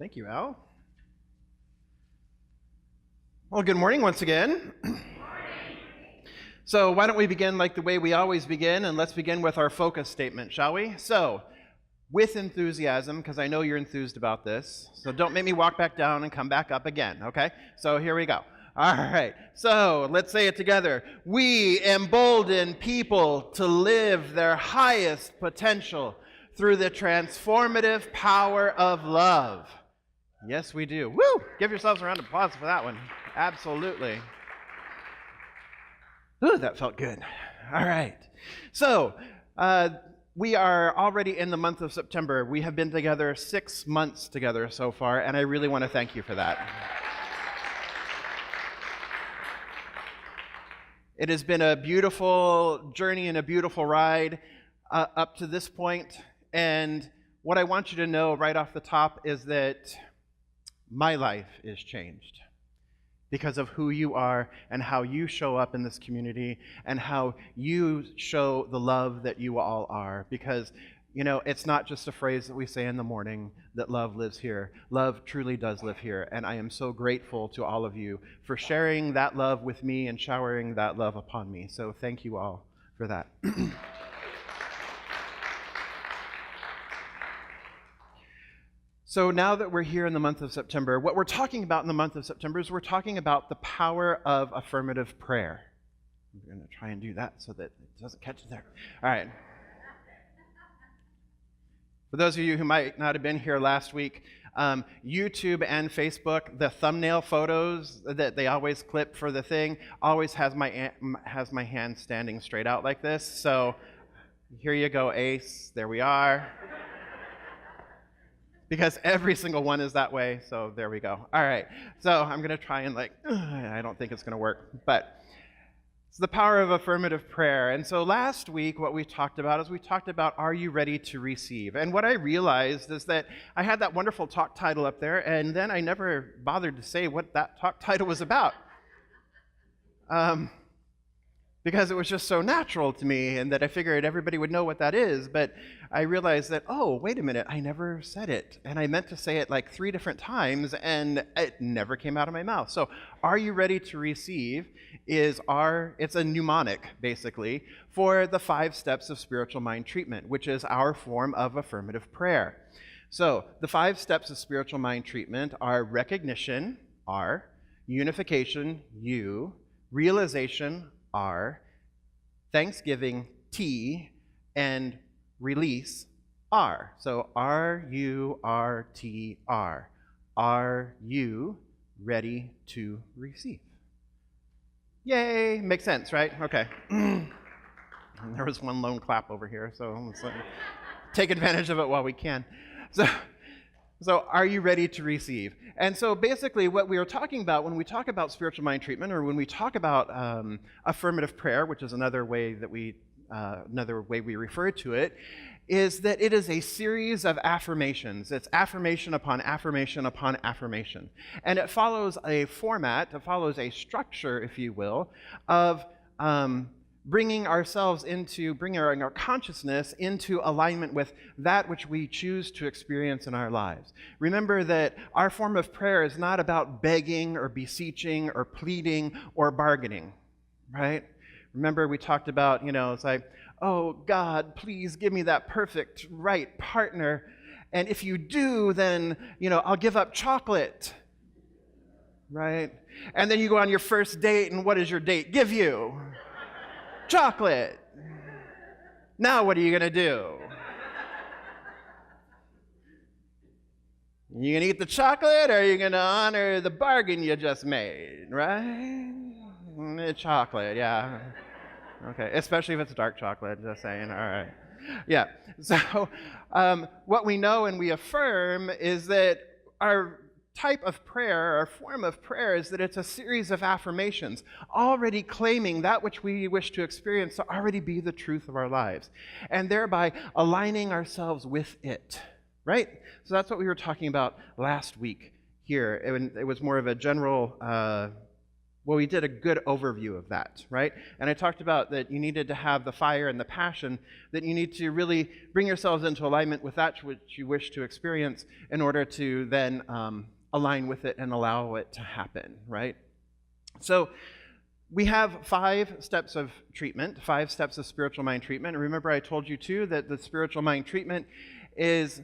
Thank you, Al. Well, good morning once again. So why don't we begin like the way we always begin, and let's begin with our focus statement, shall we? So, with enthusiasm, because I know you're enthused about this, so don't make me walk back down and come back up again, okay? So here we go. All right, so let's say it together. We embolden people to live their highest potential through the transformative power of love. Yes, we do. Woo! Give yourselves a round of applause for that one. Absolutely. Ooh, that felt good. All right. So, we are already in the month of September. We have been together 6 months together so far, and I really want to thank you for that. It has been a beautiful journey and a beautiful ride up to this point, and what I want you to know right off the top is that my life is changed because of who you are and how you show up in this community and how you show the love that you all are. Because, you know, it's not just a phrase that we say in the morning that love lives here. Love truly does live here, and I am so grateful to all of you for sharing that love with me and showering that love upon me. So thank you all for that. So now that we're here in the month of September, what we're talking about in the month of September is we're talking about the power of affirmative prayer. We're going to try and do that so that it doesn't catch it there. All right. For those of you who might not have been here last week, YouTube and Facebook, the thumbnail photos that they always clip for the thing, always has my hand standing straight out like this. So here you go, Ace. There we are. Because every single one is that way, so there we go. All right, so I'm going to try and I don't think it's going to work, but it's the power of affirmative prayer. And so last week what we talked about is are you ready to receive? And what I realized is that I had that wonderful talk title up there, and then I never bothered to say what that talk title was about. Because it was just so natural to me, and that I figured everybody would know what that is, but I realized that, oh, wait a minute, I never said it, and I meant to say it like 3 different times, and it never came out of my mouth. So, are you ready to receive it's a mnemonic, basically, for the 5 steps of spiritual mind treatment, which is our form of affirmative prayer. So, the 5 steps of spiritual mind treatment are recognition, R, unification, U, realization, R, thanksgiving, T, and release, R. So R-U-R-T-R. Are you ready to receive? Yay! Makes sense, right? Okay. There was one lone clap over here, so let's take advantage of it while we can. So are you ready to receive? And so basically what we are talking about when we talk about spiritual mind treatment, or when we talk about affirmative prayer, which is another way we refer to it, is that it is a series of affirmations. It's affirmation upon affirmation upon affirmation. And it follows a format, it follows a structure, if you will, of bringing our consciousness into alignment with that which we choose to experience in our lives. Remember that our form of prayer is not about begging or beseeching or pleading or bargaining, right? Remember we talked about, it's like, oh God, please give me that perfect, right partner. And if you do, then, I'll give up chocolate, right? And then you go on your first date, and what does your date give you? Chocolate. Now what are you going to do? You going to eat the chocolate, or are you going to honor the bargain you just made, right? Chocolate, yeah. Okay, especially if it's dark chocolate, just saying, all right. Yeah, so what we know and we affirm is that our type of prayer, our form of prayer, is that it's a series of affirmations, already claiming that which we wish to experience to already be the truth of our lives, and thereby aligning ourselves with it, right? So that's what we were talking about last week here. It was more of a general Well, we did a good overview of that, right? And I talked about that you needed to have the fire and the passion, that you need to really bring yourselves into alignment with that which you wish to experience in order to then align with it and allow it to happen, right? So we have 5 steps of treatment, 5 steps of spiritual mind treatment. And remember, I told you too that the spiritual mind treatment is,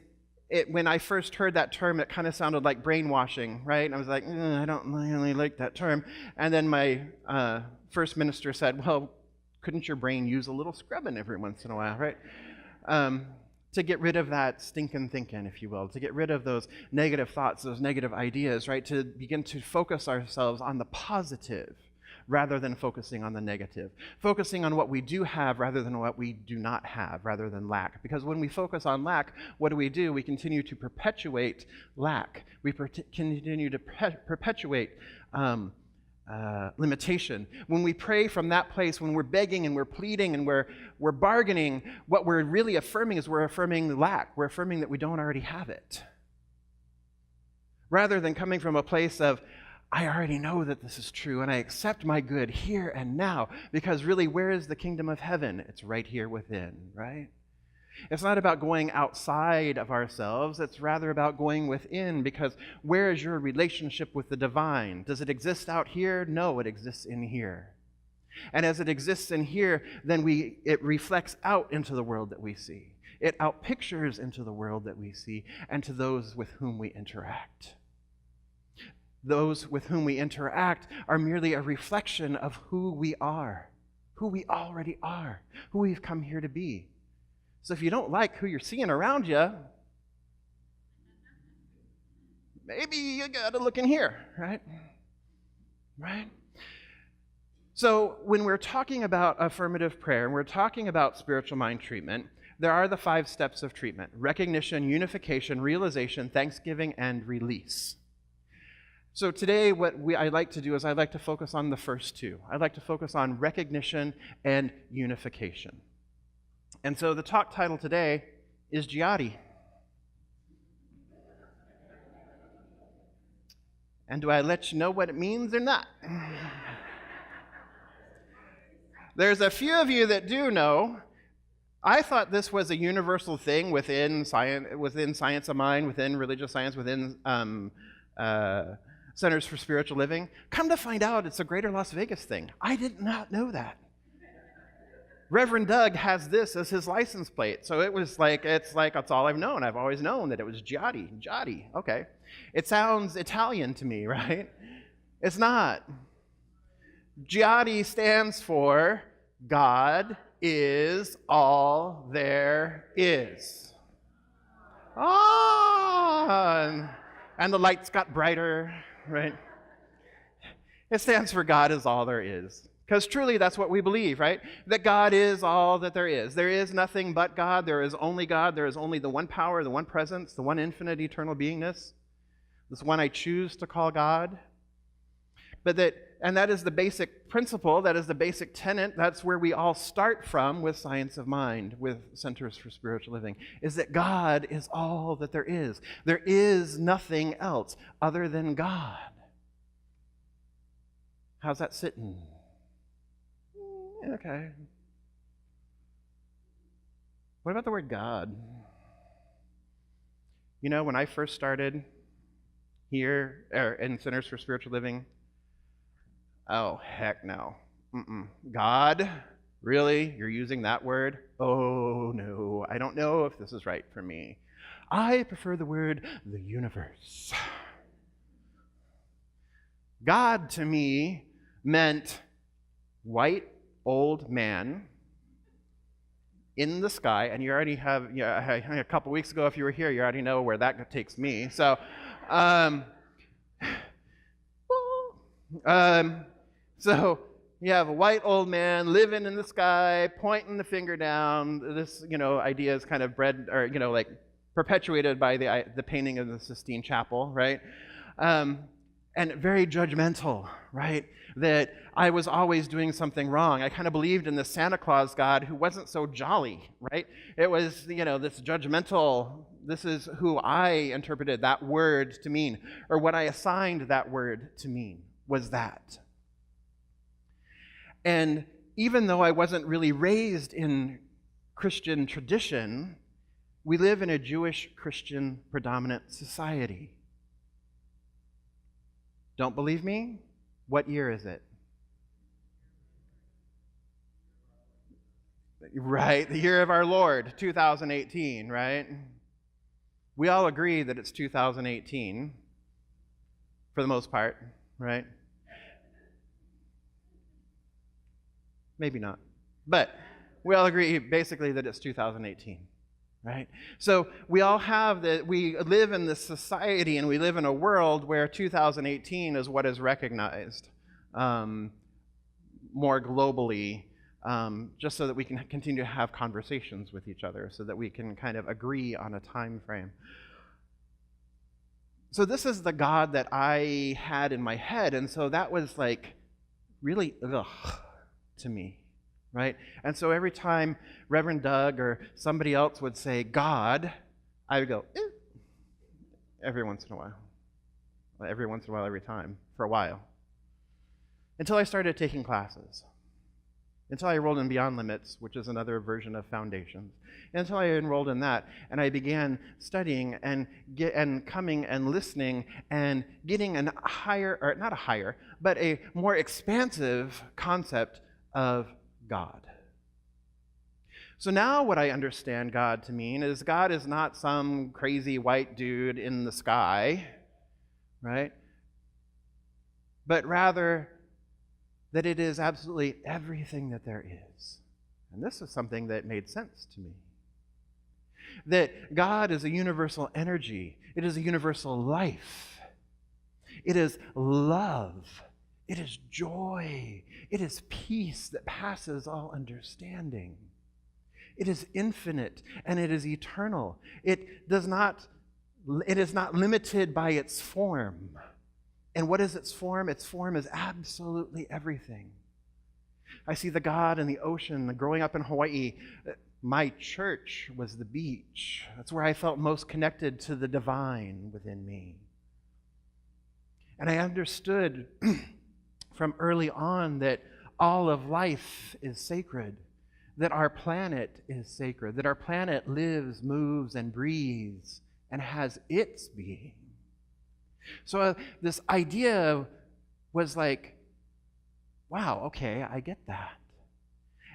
when I first heard that term, it kind of sounded like brainwashing, right? And I was like, I don't really like that term. And then my first minister said, well, couldn't your brain use a little scrubbing every once in a while, right? To get rid of that stinking thinking, if you will, to get rid of those negative thoughts, those negative ideas, right? To begin to focus ourselves on the positive rather than focusing on the negative. Focusing on what we do have rather than what we do not have, rather than lack. Because when we focus on lack, what do? We continue to perpetuate lack. We continue to perpetuate limitation. When we pray from that place, when we're begging and we're pleading and we're bargaining, what we're really affirming is we're affirming lack. We're affirming that we don't already have it. Rather than coming from a place of, I already know that this is true and I accept my good here and now, because really, where is the kingdom of heaven? It's right here within, right? It's not about going outside of ourselves, it's rather about going within, because where is your relationship with the divine? Does it exist out here? No, it exists in here. And as it exists in here, then it reflects out into the world that we see. It outpictures into the world that we see and to those with whom we interact. Those with whom we interact are merely a reflection of who we are, who we already are, who we've come here to be. So if you don't like who you're seeing around you, maybe you gotta look in here, right? Right? So when we're talking about affirmative prayer and we're talking about spiritual mind treatment, there are the 5 steps of treatment: recognition, unification, realization, thanksgiving, and release. So today what I like to do is I like to focus on the first 2. I'd like to focus on recognition and unification. And so the talk title today is Giati. And do I let you know what it means or not? There's a few of you that do know. I thought this was a universal thing within science of mind, within religious science, within Centers for Spiritual Living. Come to find out, it's a greater Las Vegas thing. I did not know that. Reverend Doug has this as his license plate. So it's that's all I've known. I've always known that it was Giati. Giati, okay. It sounds Italian to me, right? It's not. Giati stands for God is all there is. And the lights got brighter, right? It stands for God is all there is. Because truly that's what we believe, right? That God is all that there is. There is nothing but God. There is only God. There is only the one power, the one presence, the one infinite eternal beingness. This one I choose to call God. And that is the basic principle, that is the basic tenet, that's where we all start from with Science of Mind, with Centers for Spiritual Living, is that God is all that there is. There is nothing else other than God. How's that sitting? Okay. What about the word God? You know, when I first started here in Centers for Spiritual Living, oh, heck no. God? Really? You're using that word? Oh, no. I don't know if this is right for me. I prefer the word the universe. God to me meant white old man in the sky, and you already have, a couple weeks ago if you were here, you already know where that takes me. So, so you have a white old man living in the sky, pointing the finger down. This, idea is kind of bred, or, perpetuated by the painting of the Sistine Chapel, right? And very judgmental, right? That I was always doing something wrong. I kind of believed in the Santa Claus God who wasn't so jolly, right? It was, this judgmental, this is who I interpreted that word to mean, or what I assigned that word to mean was that. And even though I wasn't really raised in Christian tradition, we live in a Jewish Christian predominant society. Don't believe me? What year is it? Right, the year of our Lord, 2018, right? We all agree that it's 2018, for the most part, right? Maybe not. But we all agree basically that it's 2018, right? So we all have that, we live in this society and we live in a world where 2018 is what is recognized more globally, just so that we can continue to have conversations with each other, so that we can kind of agree on a time frame. So this is the God that I had in my head, and so that was like really ugh to me, right? And so every time Reverend Doug or somebody else would say God, I would go, eh, every once in a while. Every once in a while, every time, for a while. Until I started taking classes. Until I enrolled in Beyond Limits, which is another version of Foundations. Until I enrolled in that, and I began studying and coming and listening and getting a higher, or not a higher, but a more expansive concept of God. So now what I understand God to mean is God is not some crazy white dude in the sky, right? But rather that it is absolutely everything that there is. And this is something that made sense to me. That God is a universal energy. It is a universal life. It is love. It is joy. It is peace that passes all understanding. It is infinite and it is eternal. It is not limited by its form. And what is its form? Its form is absolutely everything. I see the God in the ocean. Growing up in Hawaii, my church was the beach. That's where I felt most connected to the divine within me. And I understood from early on that all of life is sacred, that our planet is sacred, that our planet lives, moves, and breathes, and has its being. So this idea was like, wow, okay, I get that.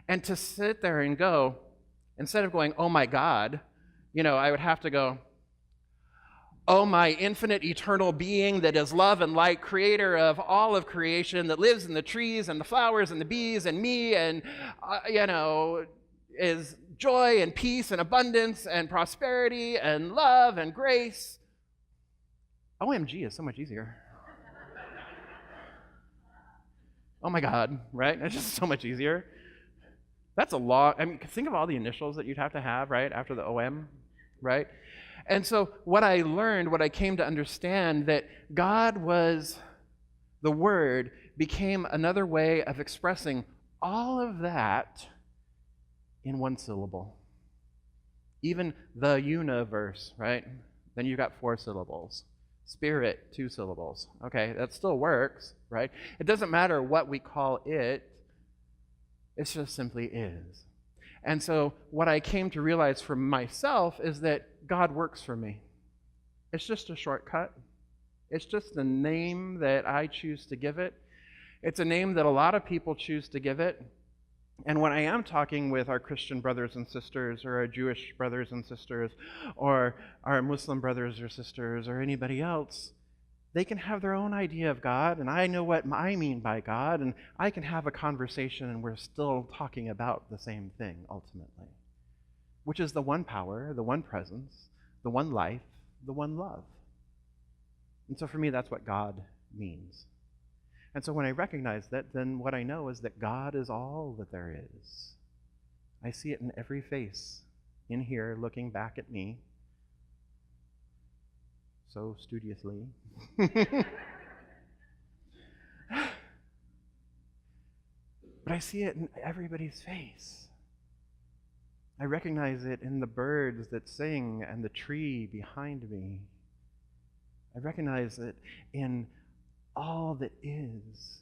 And to sit there and go, instead of going, oh my God, I would have to go, oh my infinite eternal being that is love and light, creator of all of creation, that lives in the trees and the flowers and the bees and me and, is joy and peace and abundance and prosperity and love and grace. OMG is so much easier. Oh my God, right? It's just so much easier. That's a lot. Think of all the initials that you'd have to have, right, after the OM, right? And so what I learned, what I came to understand, that God was, the Word became another way of expressing all of that in one syllable. Even the universe, right? Then you've got 4 syllables. Spirit, 2 syllables. Okay, that still works, right? It doesn't matter what we call it. It just simply is. And so what I came to realize for myself is that God works for me. It's just a shortcut. It's just the name that I choose to give it. It's a name that a lot of people choose to give it. And when I am talking with our Christian brothers and sisters, or our Jewish brothers and sisters, or our Muslim brothers or sisters, or anybody else, they can have their own idea of God, and I know what I mean by God, and I can have a conversation, and we're still talking about the same thing, ultimately, which is the one power, the one presence, the one life, the one love. And so for me, that's what God means. And so when I recognize that, then what I know is that God is all that there is. I see it in every face in here looking back at me so studiously. But I see it in everybody's face. I recognize it in the birds that sing and the tree behind me. I recognize it in all that is.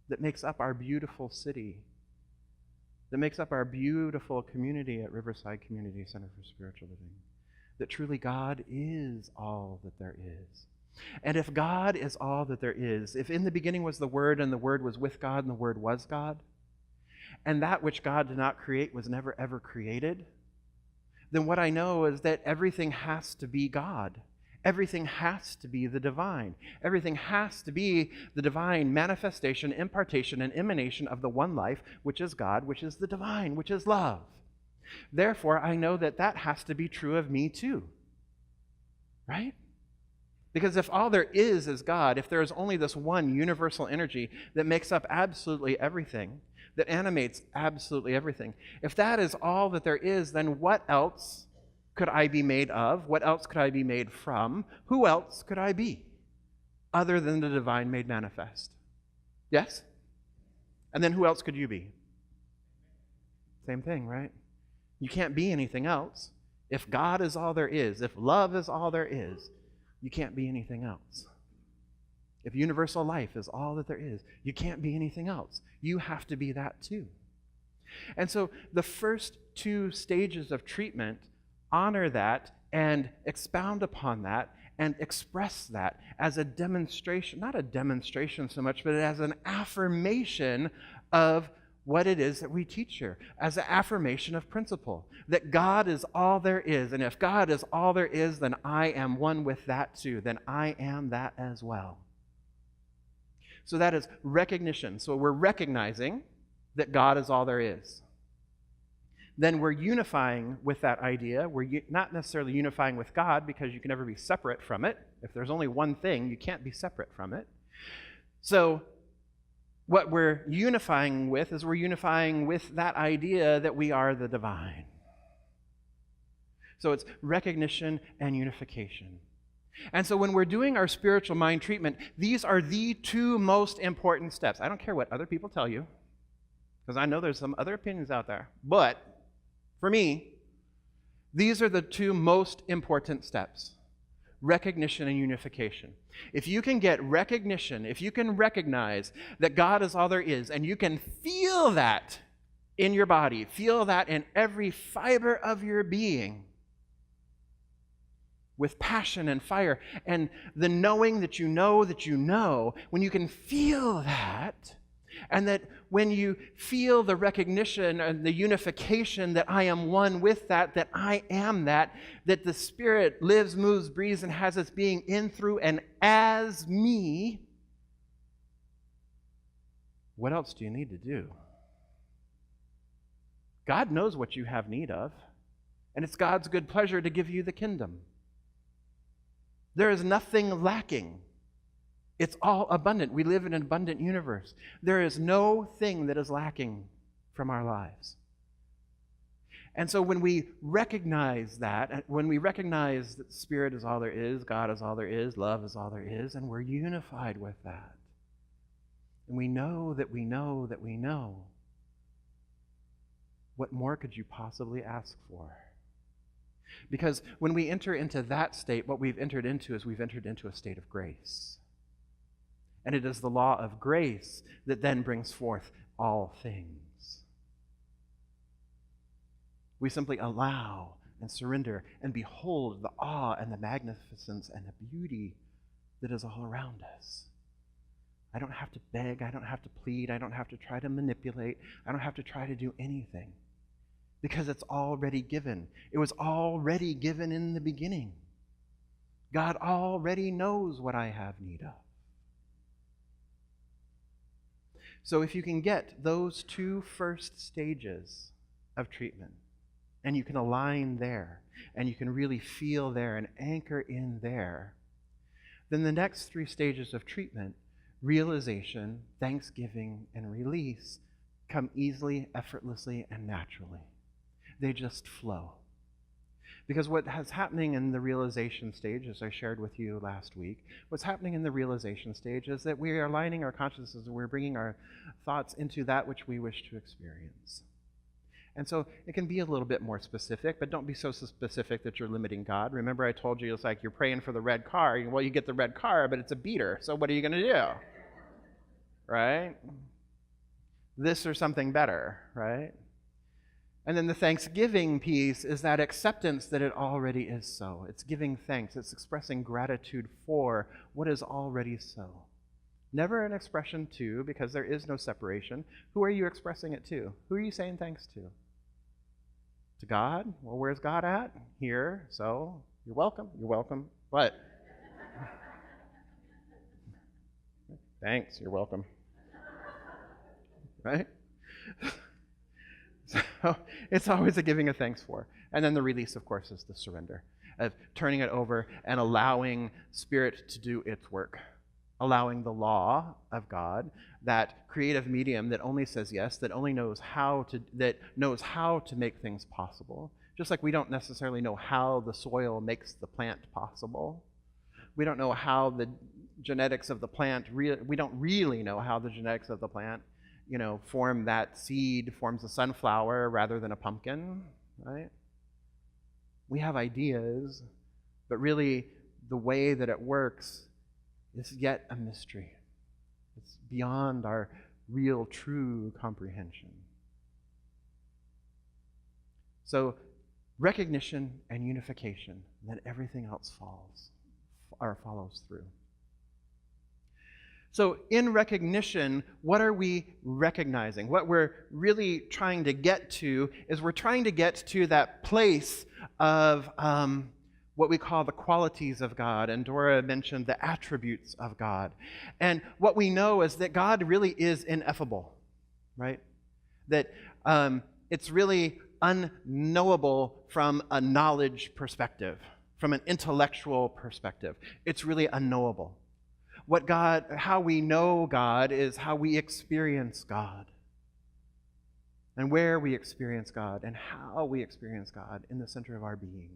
that makes up our beautiful city, that makes up our beautiful community at Riverside Community Center for Spiritual Living, that truly God is all that there is. And if God is all that there is, if in the beginning was the Word, and the Word was with God, and the Word was God, and that which God did not create was never ever created, then what I know is that everything has to be God. Everything has to be the divine. Everything has to be the divine manifestation, impartation, and emanation of the one life, which is God, which is the divine, which is love. Therefore, I know that that has to be true of me too. Right? Because if all there is God, if there is only this one universal energy that makes up absolutely everything, that animates absolutely everything, if that is all that there is, then what else could I be made of? What else could I be made from? Who else could I be other than the divine made manifest? Yes? And then who else could you be? Same thing, right? You can't be anything else. If God is all there is, if love is all there is, you can't be anything else. If universal life is all that there is, you can't be anything else. You have to be that too. And so the first two stages of treatment honor that and expound upon that and express that as a demonstration, not a demonstration so much, but as an affirmation of what it is that we teach here, as an affirmation of principle, that God is all there is. And if God is all there is, then I am one with that too. Then I am that as well. So that is recognition. So we're recognizing that God is all there is. Then we're unifying with that idea. We're not necessarily unifying with God, because you can never be separate from it. If there's only one thing, you can't be separate from it. So what we're unifying with is we're unifying with that idea that we are the divine. So it's recognition and unification. And so when we're doing our spiritual mind treatment, these are the two most important steps. I don't care what other people tell you, because I know there's some other opinions out there. But for me, these are the two most important steps: recognition and unification. If you can get recognition, if you can recognize that God is all there is, and you can feel that in your body, feel that in every fiber of your being, with passion and fire, and the knowing that you know, when you can feel that, and that when you feel the recognition and the unification that I am one with that, that I am that the Spirit lives, moves, breathes, and has its being in, through, and as me, what else do you need to do? God knows what you have need of, and it's God's good pleasure to give you the kingdom. There is nothing lacking. It's all abundant. We live in an abundant universe. There is no thing that is lacking from our lives. And so when we recognize that, when we recognize that Spirit is all there is, God is all there is, love is all there is, and we're unified with that, and we know that we know that we know, what more could you possibly ask for? Because when we enter into that state, what we've entered into is we've entered into a state of grace. And it is the law of grace that then brings forth all things. We simply allow and surrender and behold the awe and the magnificence and the beauty that is all around us. I don't have to beg, I don't have to plead, I don't have to try to manipulate, I don't have to try to do anything. Because it's already given. It was already given in the beginning. God already knows what I have need of. So if you can get those two first stages of treatment, and you can align there, and you can really feel there and anchor in there, then the next three stages of treatment, realization, thanksgiving, and release, come easily, effortlessly, and naturally. They just flow. Because what is happening in the realization stage, as I shared with you last week, what's happening in the realization stage is that we are aligning our consciousness and we're bringing our thoughts into that which we wish to experience. And so it can be a little bit more specific, but don't be so specific that you're limiting God. Remember I told you it's like you're praying for the red car. Well, you get the red car, but it's a beater. So what are you going to do? Right? this or something better, right? And then the thanksgiving piece is that acceptance that it already is so. It's giving thanks. It's expressing gratitude for what is already so. Never an expression to, because there is no separation. Who are you expressing it to? Who are you saying thanks to? To God? Well, where's God at? Here. So, you're welcome. You're welcome. What? Thanks. You're welcome. Right? So it's always a giving of thanks for. And then the release, of course, is the surrender of turning it over and allowing Spirit to do its work. Allowing the law of God, that creative medium that only says yes, that only knows how to make things possible. Just like we don't necessarily know how the soil makes the plant possible. We don't know how the genetics of the plant, we don't really know how the genetics of the plant form that seed, forms a sunflower rather than a pumpkin, right? We have ideas, but really the way that it works is yet a mystery. It's beyond our real, true comprehension. So, recognition and unification, then everything else follows through. So in recognition, what are we recognizing? What we're really trying to get to is we're trying to get to that place of what we call the qualities of God. And Dora mentioned the attributes of God. And what we know is that God really is ineffable, right? That it's really unknowable from a knowledge perspective, from an intellectual perspective. It's really unknowable. How we know God is how we experience God. And where we experience God and how we experience God in the center of our being.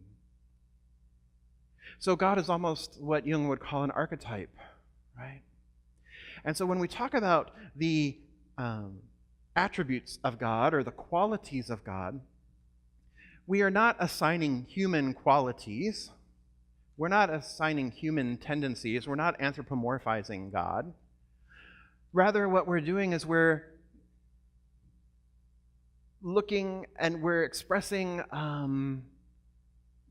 So God is almost what Jung would call an archetype, right? And so when we talk about the attributes of God or the qualities of God, we are not assigning human qualities. We're not assigning human tendencies. We're not anthropomorphizing God. Rather, what we're doing is we're looking and we're expressing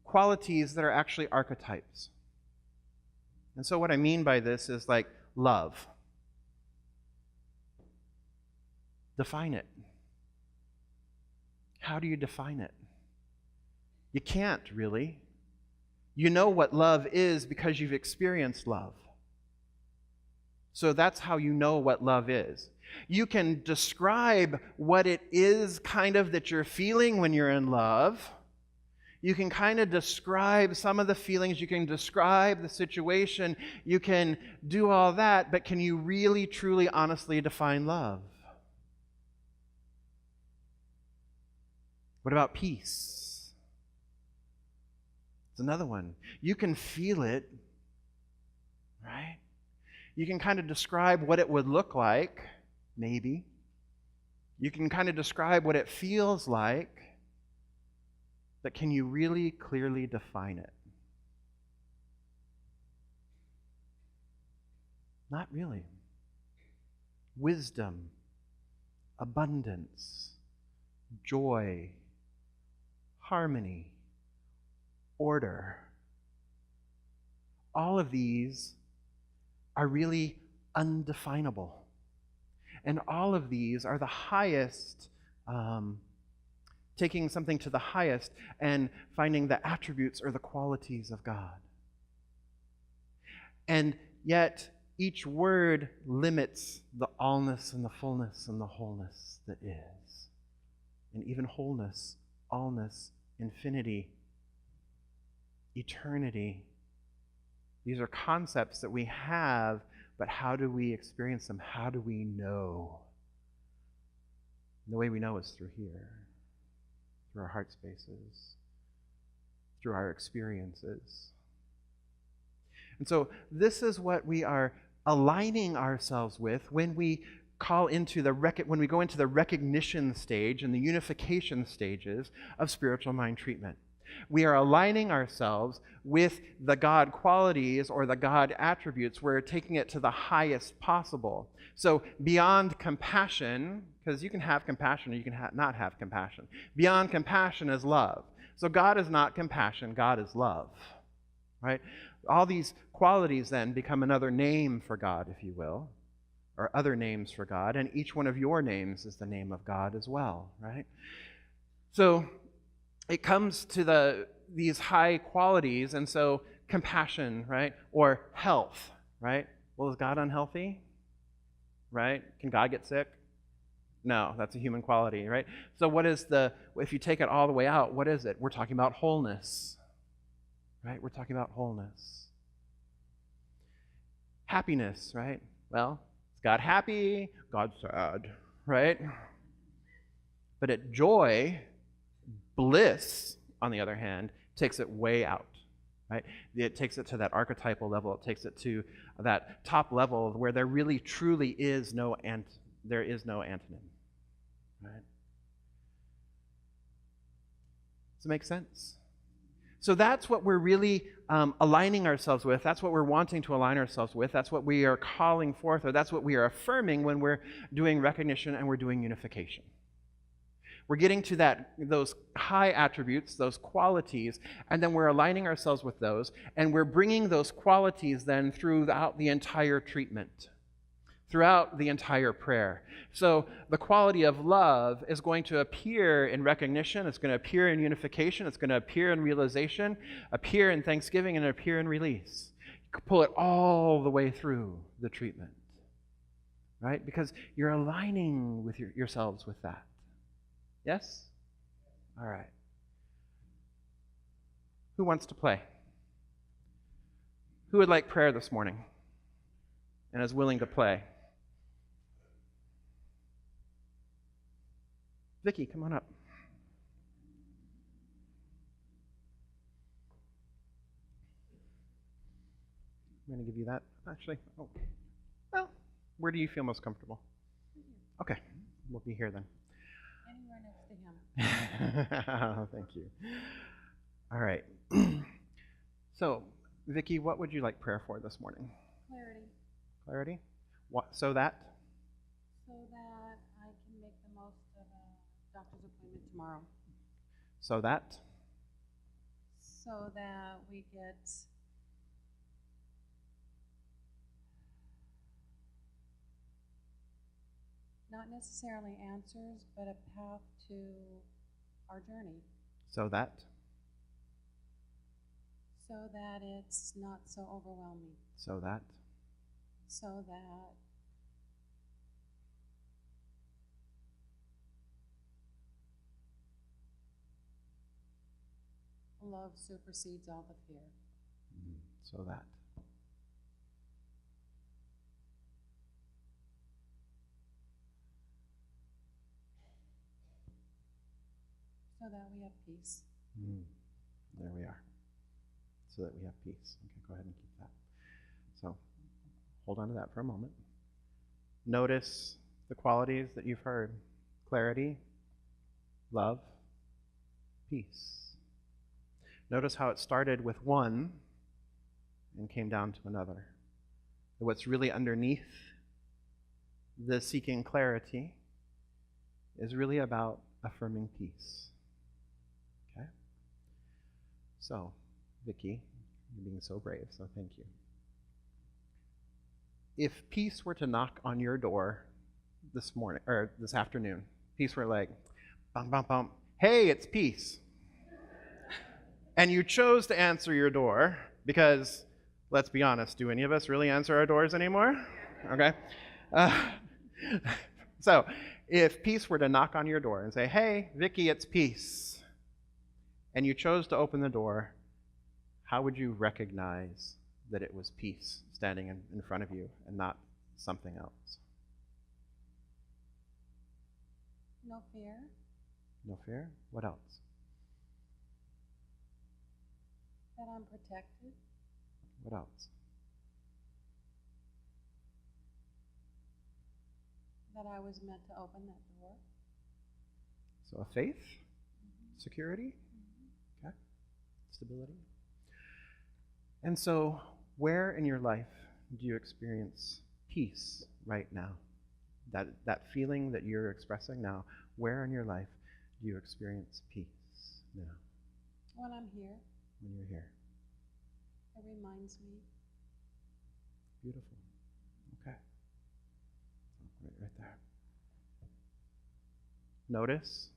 qualities that are actually archetypes. And so what I mean by this is like love. Define it. How do you define it? You can't really. You know what love is because you've experienced love. So that's how you know what love is. You can describe what it is kind of that you're feeling when you're in love. You can kind of describe some of the feelings. You can describe the situation. You can do all that, but can you really, truly, honestly define love? What about peace? It's another one. You can feel it, right? You can kind of describe what it would look like, maybe. You can kind of describe what it feels like, but can you really clearly define it? Not really. Wisdom, abundance, joy, harmony, order. All of these are really undefinable. And all of these are the highest, taking something to the highest and finding the attributes or the qualities of God. And yet, each word limits the allness and the fullness and the wholeness that is. And even wholeness, allness, infinity, eternity. These are concepts that we have, but how do we experience them? How do we know? And the way we know is through here, through our heart spaces, through our experiences. And so this is what we are aligning ourselves with when we go into the recognition stage and the unification stages of spiritual mind treatment. We are aligning ourselves with the God qualities or the God attributes. We're taking it to the highest possible. So beyond compassion, because you can have compassion or you can not have compassion. Beyond compassion is love. So God is not compassion, God is love. Right? All these qualities then become another name for God, if you will, or other names for God, and each one of your names is the name of God as well, right? So it comes to these high qualities, and so compassion, right? Or health, right? Well, is God unhealthy? Right? Can God get sick? No, that's a human quality, right? So what is if you take it all the way out, what is it? We're talking about wholeness, right? We're talking about wholeness. Happiness, right? Well, is God happy? God's sad, right? But joy, bliss, on the other hand, takes it way out, right? It takes it to that archetypal level. It takes it to that top level where there really truly is no antonym, right? Does it make sense? So that's what we're really aligning ourselves with. That's what we're wanting to align ourselves with. That's what we are calling forth, or that's what we are affirming when we're doing recognition and we're doing unification. We're getting to those high attributes, those qualities, and then we're aligning ourselves with those, and we're bringing those qualities then throughout the entire treatment, throughout the entire prayer. So the quality of love is going to appear in recognition, it's going to appear in unification, it's going to appear in realization, appear in thanksgiving, and appear in release. You can pull it all the way through the treatment, right? Because you're aligning with yourselves with that. Yes? All right. Who wants to play? Who would like prayer this morning and is willing to play? Vicky, come on up. I'm going to give you that, actually. Oh. Well, where do you feel most comfortable? Okay, we'll be here then. Anywhere next to him. Thank you. All right. So, Vicky, what would you like prayer for this morning? Clarity. Clarity? What, so that? So that I can make the most of a doctor's appointment tomorrow. So that? So that we get not necessarily answers, but a path to our journey. So that? So that it's not so overwhelming. So that? So that love supersedes all the fear. So that? So that we have peace. There we are. So that we have peace. Okay, go ahead and keep that. So, hold on to that for a moment. Notice the qualities that you've heard. Clarity, love, peace. Notice how it started with one and came down to another. What's really underneath the seeking clarity is really about affirming peace. Okay? So, Vicky, you're being so brave, so thank you. If peace were to knock on your door this morning, or this afternoon, peace were like, bum, bum, bum, hey, it's peace. And you chose to answer your door because, let's be honest, do any of us really answer our doors anymore? Okay. So, if peace were to knock on your door and say, hey, Vicky, it's peace, and you chose to open the door, how would you recognize that it was peace standing in front of you and not something else? No fear. No fear? What else? That I'm protected. What else? That I was meant to open that door. So a faith? Security? Okay. stability. And so, where in your life do you experience peace right now? That feeling that you're expressing now, where in your life do you experience peace now When I'm here, when you're here? it reminds me. Beautiful. Okay. Right there. Notice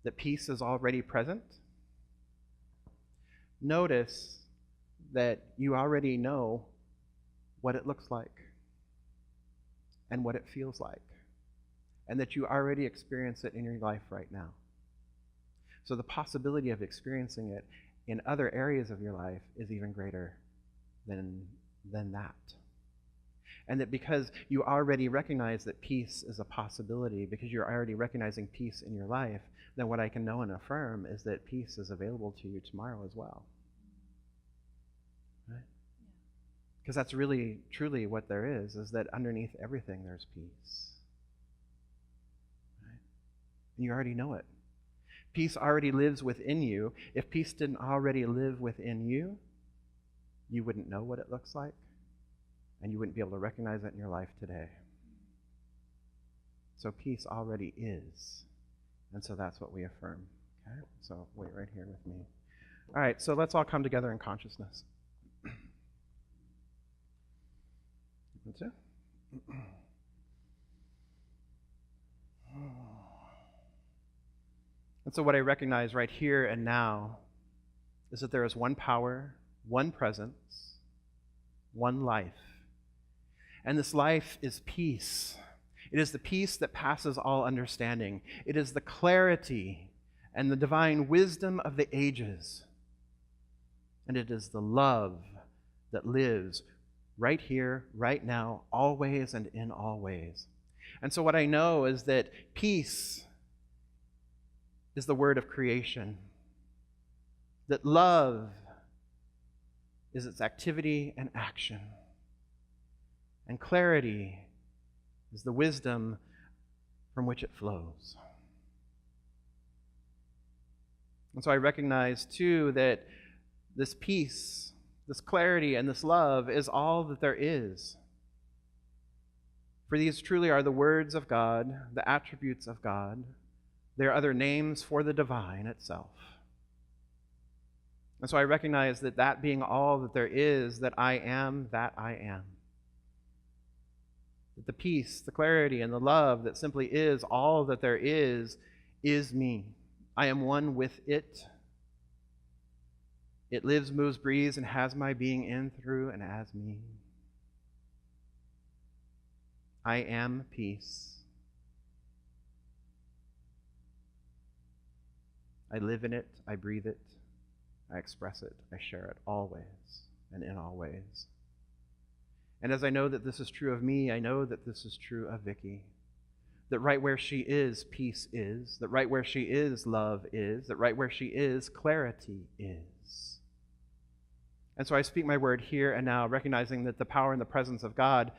that peace is already present. Notice that you already know what it looks like and what it feels like, and that you already experience it in your life right now. So the possibility of experiencing it in other areas of your life is even greater than that. And that because you already recognize that peace is a possibility, because you're already recognizing peace in your life, then what I can know and affirm is that peace is available to you tomorrow as well. Right? Because that's really, truly what there is that underneath everything there's peace. Right? And you already know it. Peace already lives within you. If peace didn't already live within you, you wouldn't know what it looks like, and you wouldn't be able to recognize it in your life today. So peace already is, and so that's what we affirm. Okay? So wait right here with me. All right, so let's all come together in consciousness. That's it. And so what I recognize right here and now is that there is one power, one presence, one life. And this life is peace. It is the peace that passes all understanding. It is the clarity and the divine wisdom of the ages. And it is the love that lives right here, right now, always and in all ways. And so what I know is that peace is the word of creation. That love is its activity and action. And clarity is the wisdom from which it flows. And so I recognize, too, that this peace, this clarity, and this love is all that there is. For these truly are the words of God, the attributes of God. They are other names for the divine itself. And so I recognize that that being all that there is, that I am that I am. That the peace, the clarity, and the love that simply is all that there is me. I am one with it. It lives, moves, breathes, and has my being in, through, and as me. I am peace. I live in it, I breathe it, I express it, I share it always and in all ways. And as I know that this is true of me, I know that this is true of Vicky. That right where she is, peace is. That right where she is, love is. That right where she is, clarity is. And so I speak my word here and now, recognizing that the power and the presence of God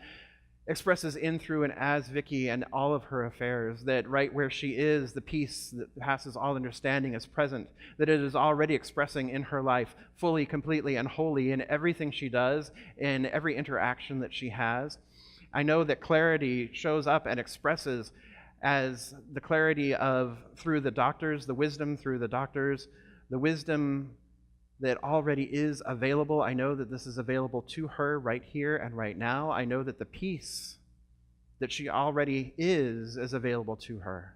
expresses in, through, and as Vicky and all of her affairs, that right where she is, the peace that passes all understanding is present, that it is already expressing in her life fully, completely, and wholly in everything she does, in every interaction that she has. I know that clarity shows up and expresses as the clarity of through the doctors, the wisdom through the doctors, the wisdom that already is available. I know that this is available to her right here and right now. I know that the peace that she already is available to her.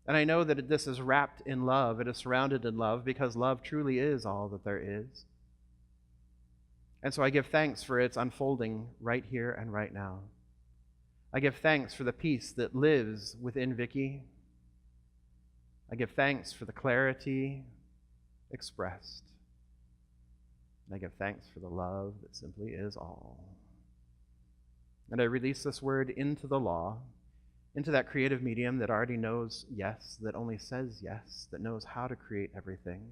And I know that this is wrapped in love. It is surrounded in love because love truly is all that there is. And so I give thanks for its unfolding right here and right now. I give thanks for the peace that lives within Vicky. I give thanks for the clarity expressed. And I give thanks for the love that simply is all. And I release this word into the law, into that creative medium that already knows yes, that only says yes, that knows how to create everything.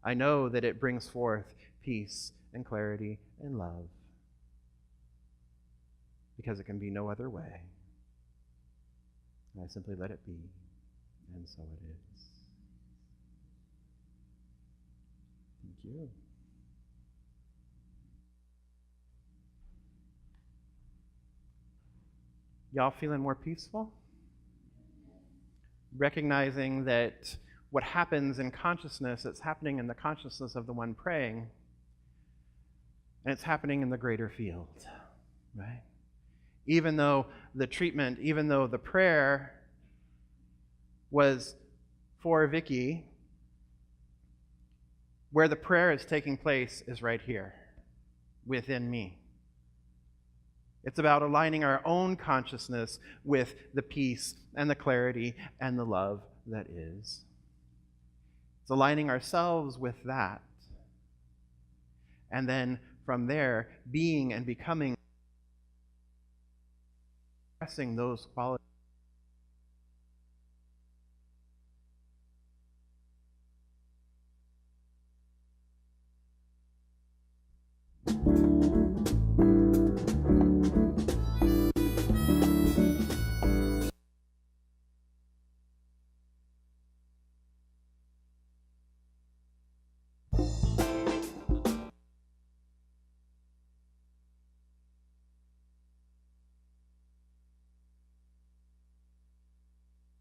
I know that it brings forth peace and clarity and love, because it can be no other way. And I simply let it be, and so it is. you. Y'all feeling more peaceful? Recognizing that what happens in consciousness, it's happening in the consciousness of the one praying, and it's happening in the greater field, right? Even though the treatment, even though the prayer was for Vicky, where the prayer is taking place is right here, within me. It's about aligning our own consciousness with the peace and the clarity and the love that is. It's aligning ourselves with that. And then from there, being and becoming, expressing those qualities.